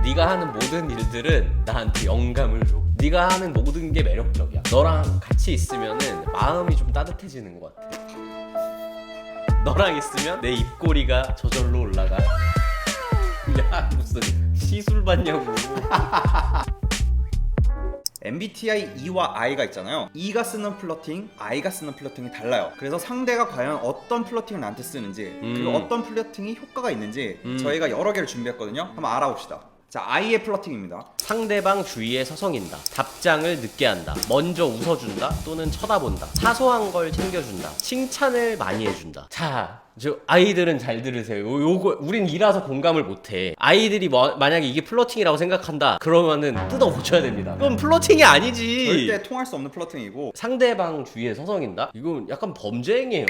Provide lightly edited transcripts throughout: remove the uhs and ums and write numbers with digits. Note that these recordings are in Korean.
네가 하는 모든 일들은 나한테 영감을 줘. 네가 하는 모든 게 매력적이야. 너랑 같이 있으면은 마음이 좀 따뜻해지는 것 같아. 너랑 있으면 내 입꼬리가 저절로 올라가. 야, 무슨 시술 받냐고. MBTI E와 I가 있잖아요. E가 쓰는 플러팅, I가 쓰는 플러팅이 달라요. 그래서 상대가 과연 어떤 플러팅을 나한테 쓰는지 그리고 어떤 플러팅이 효과가 있는지 저희가 여러 개를 준비했거든요. 한번 알아봅시다. 자, I의 플러팅입니다. 상대방 주위에 서성인다. 답장을 늦게 한다. 먼저 웃어준다 또는 쳐다본다. 사소한 걸 챙겨준다. 칭찬을 많이 해준다. 자, 저 아이들은 잘 들으세요. 요거 우린 이라서 공감을 못해. 아이들이 만약에 이게 플러팅이라고 생각한다 그러면은 뜯어 고쳐야 됩니다. 이건 플러팅이 아니지. 절대 통할 수 없는 플러팅이고, 상대방 주위에 서성인다? 이건 약간 범죄 행위예요.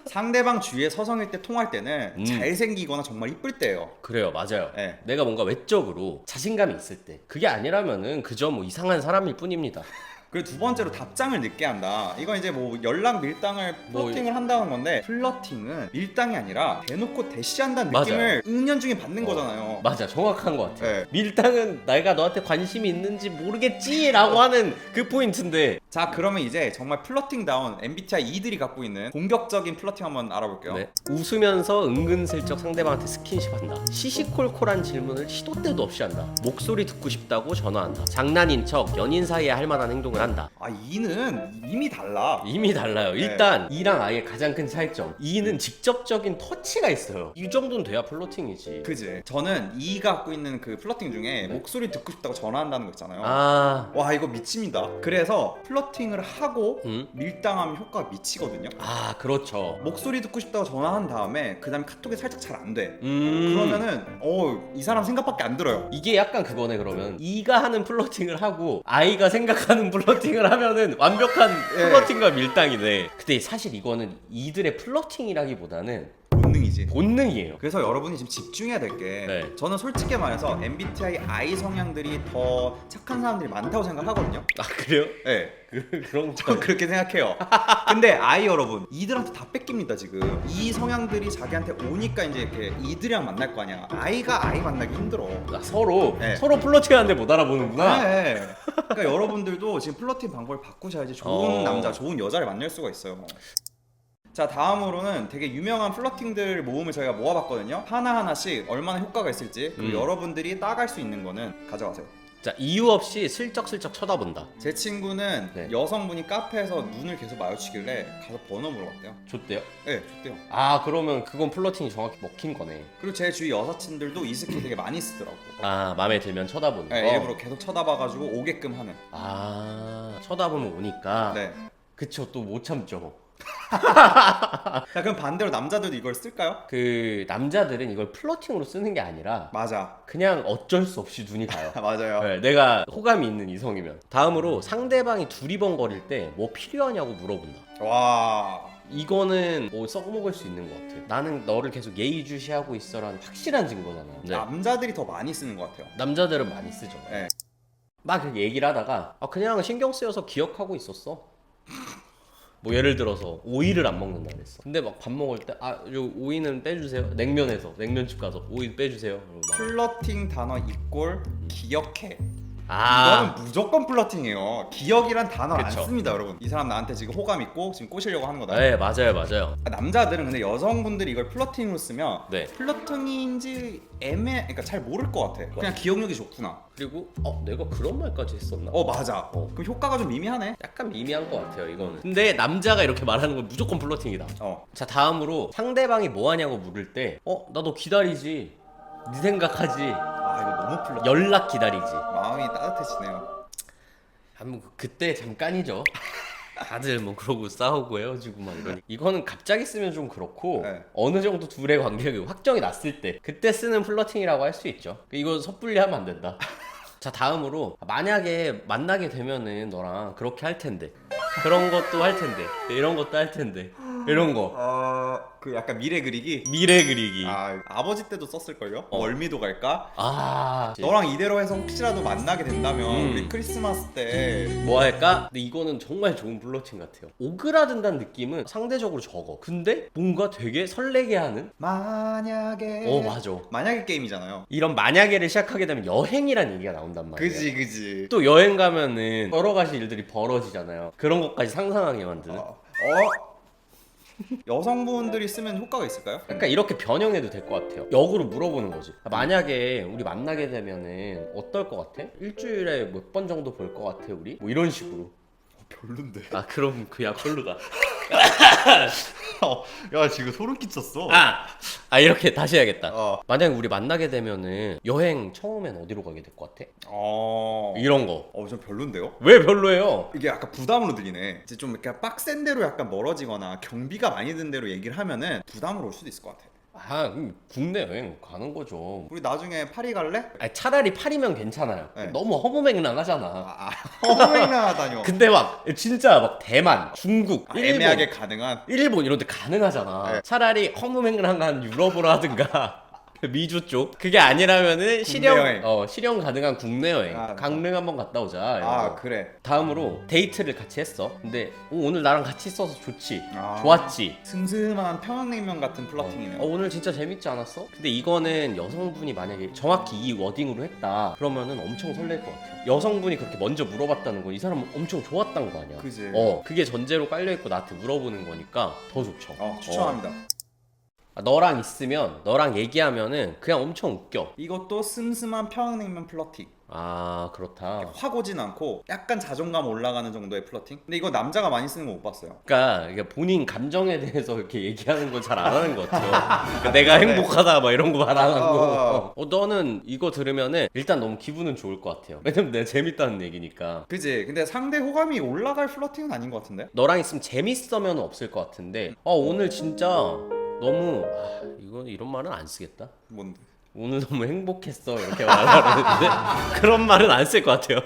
상대방 주위에 서성일 때 통할 때는 잘생기거나 정말 이쁠 때예요. 그래요, 맞아요. 네. 내가 뭔가 외적으로 자신감이 있을 때. 그게 아니라면은 그저 뭐 이상한 사람일 뿐입니다. 그리고 두 번째로 답장을 늦게 한다. 이건 이제 뭐 연락 밀당을 플러팅을 한다는 건데, 플러팅은 밀당이 아니라 대놓고 대시한다는 느낌을 은연중에 받는 거잖아요. 맞아, 정확한 것 같아. 네. 밀당은 내가 너한테 관심이 있는지 모르겠지라고 하는 그 포인트인데. 자, 그러면 이제 정말 플러팅다운 MBTI E들이 갖고 있는 공격적인 플러팅 한번 알아볼게요. 네. 웃으면서 은근슬쩍 상대방한테 스킨십한다. 시시콜콜한 질문을 시도 때도 없이 한다. 목소리 듣고 싶다고 전화한다. 장난인 척 연인 사이에 할 만한 행동을 한다. 아, E는 이미 달라. 이미 달라요. 일단 E랑 I의 가장 큰 차이점, E는 직접적인 터치가 있어요. 이 정도는 돼야 플러팅이지. 그지? 저는 E가 갖고 있는 그 플러팅 중에 목소리 듣고 싶다고 전화한다는 거 있잖아요. 아, 와, 이거 미칩니다. 그래서 플러팅을 하고 음? 밀당하면 효과가 미치거든요. 아, 그렇죠. 목소리 듣고 싶다고 전화한 다음에 그 다음에 카톡이 살짝 잘 안 돼. 음. 그러면은 이 사람 생각밖에 안 들어요. 이게 약간 그거네. 그러면 E가 하는 플러팅을 하고 I가 생각하는 플러팅을 하면은 완벽한 플러팅과 밀당이네. 근데 사실 이거는 이들의 플러팅이라기보다는 본능이지. 본능이에요. 그래서 여러분이 지금 집중해야 될 게, 네. 저는 솔직히 말해서 MBTI I 성향들이 더 착한 사람들이 많다고 생각하거든요. 아, 그래요? 네. 그런 전 그렇게 생각해요. 근데 I 여러분, 이들한테 다 뺏깁니다 지금. 이 성향들이 자기한테 오니까 이제 이렇게 이들이랑 만날 거 아니야. I가 I 만나기 힘들어. 서로 네. 서로 플러팅하는데 못 알아보는구나. 네. 그러니까 여러분들도 지금 플러팅 방법을 바꾸셔야지 좋은 남자, 좋은 여자를 만날 수가 있어요. 자, 다음으로는 되게 유명한 플러팅들 모음을 저희가 모아봤거든요. 하나하나씩 얼마나 효과가 있을지, 그리고 여러분들이 따갈 수 있는 거는 가져가세요. 자, 이유 없이 슬쩍슬쩍 쳐다본다. 제 친구는 네. 여성분이 카페에서 눈을 계속 마주치길래 가서 번호 물어봤대요. 좋대요? 네, 좋대요. 아, 그러면 그건 플러팅이 정확히 먹힌 거네. 그리고 제 주위 여사친들도 이 스킬 되게 많이 쓰더라고. 아, 마음에 들면 쳐다보는 거. 네, 일부러 계속 쳐다봐가지고 오게끔 하는. 아, 쳐다보면 오니까. 네. 그쵸, 또 못 참죠. 자, 그럼 반대로 남자들도 이걸 쓸까요? 그 남자들은 이걸 플러팅으로 쓰는 게 아니라 맞아. 그냥 어쩔 수 없이 눈이 가요. 맞아요. 네, 내가 호감이 있는 이성이면. 다음으로 상대방이 두리번거릴 때 뭐 필요하냐고 물어본다. 와. 이거는 뭐 써먹을 수 있는 것 같아. 나는 너를 계속 예의주시하고 있어라는 확실한 증거잖아요. 네. 남자들이 더 많이 쓰는 것 같아요. 남자들은 많이 쓰죠. 네. 막 그렇게 얘기를 하다가 그냥 신경 쓰여서 기억하고 있었어. 뭐 예를 들어서 오이를 안 먹는다 그랬어. 근데 막 밥 먹을 때 요 오이는 빼주세요. 냉면집 가서 오이 빼주세요. 플러팅 단어 이꼴 기억해. 아, 이거는 무조건 플러팅이에요. 기억이란 단어 그쵸. 안 씁니다, 여러분. 이 사람 나한테 지금 호감 있고 지금 꼬시려고 하는 거다. 네, 맞아요. 남자들은 근데 여성분들이 이걸 플러팅으로 쓰면 네. 플러팅인지 그러니까 잘 모를 것 같아. 그냥 기억력이 좋구나. 그리고 내가 그런 말까지 했었나? 맞아. 그럼 효과가 좀 미미하네. 약간 미미한 것 같아요, 이거는. 근데 남자가 이렇게 말하는 건 무조건 플러팅이다. 자, 다음으로 상대방이 뭐 하냐고 물을 때 나 너 기다리지. 네 생각하지. 이거 너무 플러팅. 연락 기다리지. 마음이 따뜻해지네요. 뭐 그때 잠깐이죠. 다들 뭐 그러고 싸우고 헤어지고 막 이러니. 이거는 갑자기 쓰면 좀 그렇고 네. 어느 정도 둘의 관계가 확정이 났을 때 그때 쓰는 플러팅이라고 할 수 있죠. 이거 섣불리 하면 안 된다. 자, 다음으로 만약에 만나게 되면은 너랑 그렇게 할 텐데, 그런 것도 할 텐데, 이런 것도 할 텐데, 이런 거. 그 약간 미래 그리기. 미래 그리기. 아버지 때도 썼을걸요? 월미도 갈까? 너랑 너랑 이대로 해서 혹시라도 만나게 된다면 우리 크리스마스 때 뭐 할까? 근데 이거는 정말 좋은 플러팅 같아요. 오그라든다는 느낌은 상대적으로 적어. 근데 뭔가 되게 설레게 하는? 만약에 맞아. 만약에 게임이잖아요. 이런 만약에를 시작하게 되면 여행이란 얘기가 나온단 말이야. 그지. 또 여행 가면은 여러 가지 일들이 벌어지잖아요. 그런 것까지 상상하게 만드는. 여성분들이 쓰면 효과가 있을까요? 약간 이렇게 변형해도 될 것 같아요. 역으로 물어보는 거지. 만약에 우리 만나게 되면은 어떨 것 같아? 일주일에 몇 번 정도 볼 것 같아 우리? 뭐 이런 식으로. 별론데. 그럼 그야 별로다. 야 지금 소름 끼쳤어. 이렇게 다시 해야겠다. 만약에 우리 만나게 되면은 여행 처음엔 어디로 가게 될 것 같아? 이런 거. 좀 별론데요? 왜 별로예요? 이게 약간 부담으로 들리네. 이제 좀 이렇게 빡센 데로 약간 멀어지거나 경비가 많이 든 데로 얘기를 하면은 부담으로 올 수도 있을 것 같아. 그럼 국내 여행 가는 거죠. 우리 나중에 파리 갈래? 차라리 파리면 괜찮아요. 네. 너무 허무맹랑하잖아. 허무맹랑하다뇨. 근데 막 진짜 막 대만, 중국, 일본, 애매하게 가능한. 일본 이런 데 가능하잖아. 네. 차라리 허무맹랑한 유럽으로 하든가 미주 쪽. 그게 아니라면은 실현 가능한 국내 여행. 강릉 한번 갔다 오자. 이런 거. 그래. 다음으로 데이트를 같이 했어. 근데 오늘 나랑 같이 있어서 좋지. 좋았지. 슴슴한 평양냉면 같은 플러팅이네요. 오늘 진짜 재밌지 않았어? 근데 이거는 여성분이 만약에 정확히 이 워딩으로 했다 그러면은 엄청 설렐 것 같아요. 여성분이 그렇게 먼저 물어봤다는 건 이 사람은 엄청 좋았던 거 아니야. 그지. 그게 전제로 깔려있고 나한테 물어보는 거니까 더 좋죠. 추천합니다. 너랑 있으면 너랑 얘기하면은 그냥 엄청 웃겨. 이것도 슴슴한 평양냉면 플러팅. 그렇다. 확 오진 않고 약간 자존감 올라가는 정도의 플러팅. 근데 이거 남자가 많이 쓰는 거 못 봤어요. 그러니까 이게 본인 감정에 대해서 이렇게 얘기하는 거 잘 안 하는 것 같아요. 그러니까 내가 행복하다 막 이런 거 말 안 하고. 너는 이거 들으면은 일단 너무 기분은 좋을 것 같아요. 왜냐면 내가 재밌다는 얘기니까. 그지. 근데 상대 호감이 올라갈 플러팅은 아닌 것 같은데. 너랑 있으면 재밌어면 없을 것 같은데. 오늘 진짜 너무 이건 이런 말은 안 쓰겠다. 뭔데? 오늘 너무 행복했어 이렇게 말하는데 그런 말은 안 쓸 것 같아요.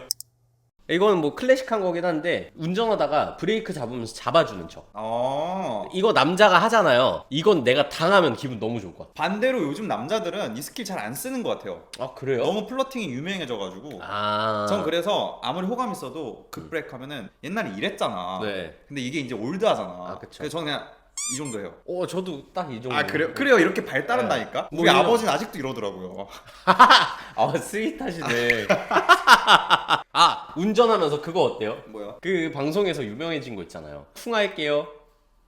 이거는 뭐 클래식한 거긴 한데 운전하다가 브레이크 잡으면서 잡아주는 척. 이거 남자가 하잖아요. 이건 내가 당하면 기분 너무 좋을 것 같아. 반대로 요즘 남자들은 이 스킬 잘 안 쓰는 것 같아요. 그래요? 너무 플러팅이 유명해져가지고. 전 그래서 아무리 호감 있어도 급브레이크 하면은 옛날에 이랬잖아. 네. 근데 이게 이제 올드하잖아. 그쵸. 그래서 저는 그냥 이 정도 해요. 저도 딱 이 정도. 그래요 이렇게 발달한다니까. 뭐 우리 이런- 아버지는 아직도 이러더라고요. 스윗하시네. 운전하면서 그거 어때요? 뭐야? 그 방송에서 유명해진 거 있잖아요. 쿵할게요.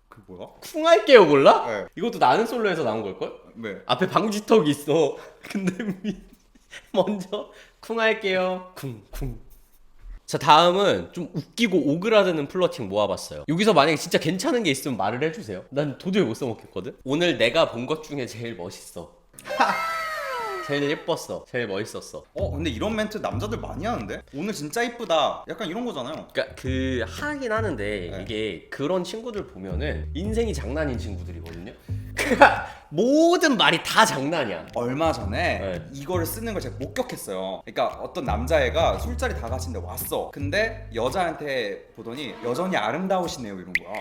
그 뭐야? 쿵할게요 몰라? 네. 이것도 나는 솔로에서 나온 걸걸? 네. 앞에 방지턱이 있어. 근데 먼저 쿵할게요. 쿵쿵. 자, 다음은 좀 웃기고 오그라드는 플러팅 모아봤어요. 여기서 만약에 진짜 괜찮은 게 있으면 말을 해주세요. 난 도저히 못 써먹겠거든. 오늘 내가 본 것 중에 제일 멋있어. 제일 예뻤어. 제일 멋있었어. 근데 이런 멘트 남자들 많이 하는데? 오늘 진짜 이쁘다. 약간 이런 거잖아요. 그러니까 하긴 하는데 네. 이게 그런 친구들 보면은 인생이 장난인 친구들이거든요. 그러니까 모든 말이 다 장난이야. 얼마 전에 네. 이거를 쓰는 걸 제가 목격했어요. 그러니까 어떤 남자애가 술자리 다 같이인데 왔어. 근데 여자한테 보더니 여전히 아름다우시네요 이런 거야.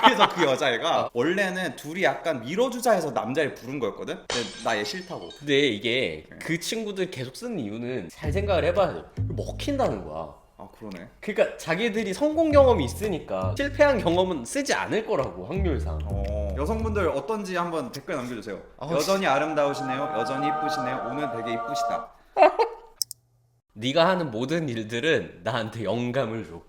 그래서 그 여자애가 원래는 둘이 약간 밀어주자 해서 남자를 부른 거였거든. 근데 나 얘 싫다고. 근데 이게 그 친구들 계속 쓰는 이유는 잘 생각을 해봐야 돼. 먹힌다는 거야. 그러네. 그러니까 자기들이 성공 경험이 있으니까 실패한 경험은 쓰지 않을 거라고 확률상. 여성분들 어떤지 한번 댓글 남겨주세요. 여전히 아름다우시네요. 여전히 이쁘시네요. 오늘 되게 이쁘시다. 네가 하는 모든 일들은 나한테 영감을 줘.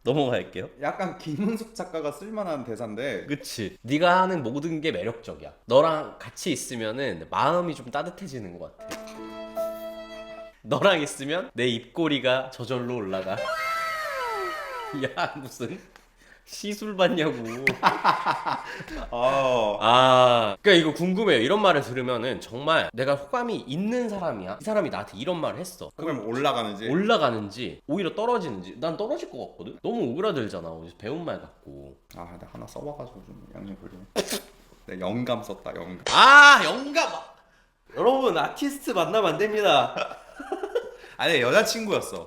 넘어갈게요. 약간 김은숙 작가가 쓸만한 대사인데. 그치. 네가 하는 모든 게 매력적이야. 너랑 같이 있으면은 마음이 좀 따뜻해지는 것 같아. 너랑 있으면 내 입꼬리가 저절로 올라가. 야, 무슨 시술 받냐고. 그러니까 이거 궁금해요. 이런 말을 들으면은 정말 내가 호감이 있는 사람이야. 이 사람이 나한테 이런 말을 했어. 그럼 올라가는지. 올라가는지 오히려 떨어지는지. 난 떨어질 것 같거든. 너무 오그라들잖아. 어디서 배운 말 같고. 나 하나 써봐가지고 좀 양념 걸리네. 내 영감 썼다 영감. 영감. 여러분 아티스트 만나면 안 됩니다. 아니 여자친구였어.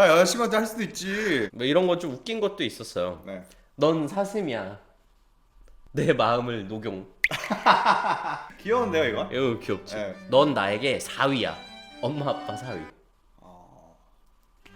야 여자친구한테 할 수도 있지. 뭐 이런 건 좀 웃긴 것도 있었어요. 네. 넌 사슴이야. 내 마음을 녹용. 귀여운데요 이거? 이거 귀엽지? 네. 넌 나에게 사위야. 엄마 아빠 사위.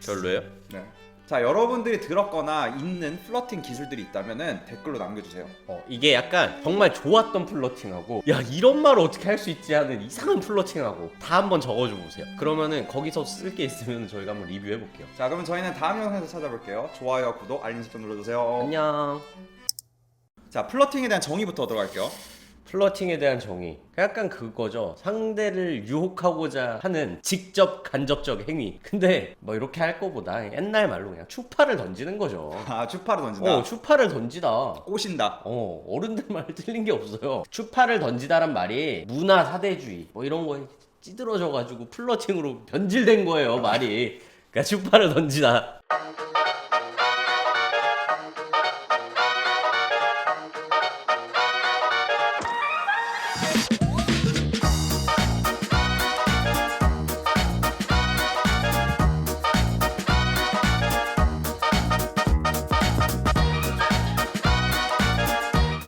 별로예요? 네. 자 여러분들이 들었거나 있는 플러팅 기술들이 있다면은 댓글로 남겨주세요. 이게 약간 정말 좋았던 플러팅하고 야 이런 말 어떻게 할 수 있지 하는 이상한 플러팅하고 다 한번 적어줘 보세요. 그러면은 거기서 쓸 게 있으면 저희가 한번 리뷰해 볼게요. 자 그러면 저희는 다음 영상에서 찾아볼게요. 좋아요, 구독, 알림 설정 눌러주세요. 안녕. 자 플러팅에 대한 정의부터 들어갈게요. 플러팅에 대한 정의. 약간 그거죠. 상대를 유혹하고자 하는 직접 간접적 행위. 근데 뭐 이렇게 할 거보다 옛날 말로 그냥 추파를 던지는 거죠. 아 추파를 던진다. 추파를 던지다. 꼬신다. 어른들 말 틀린 게 없어요. 추파를 던지다란 말이 문화 사대주의 뭐 이런 거에 찌들어져 가지고 플러팅으로 변질된 거예요, 말이. 그러니까 추파를 던지다.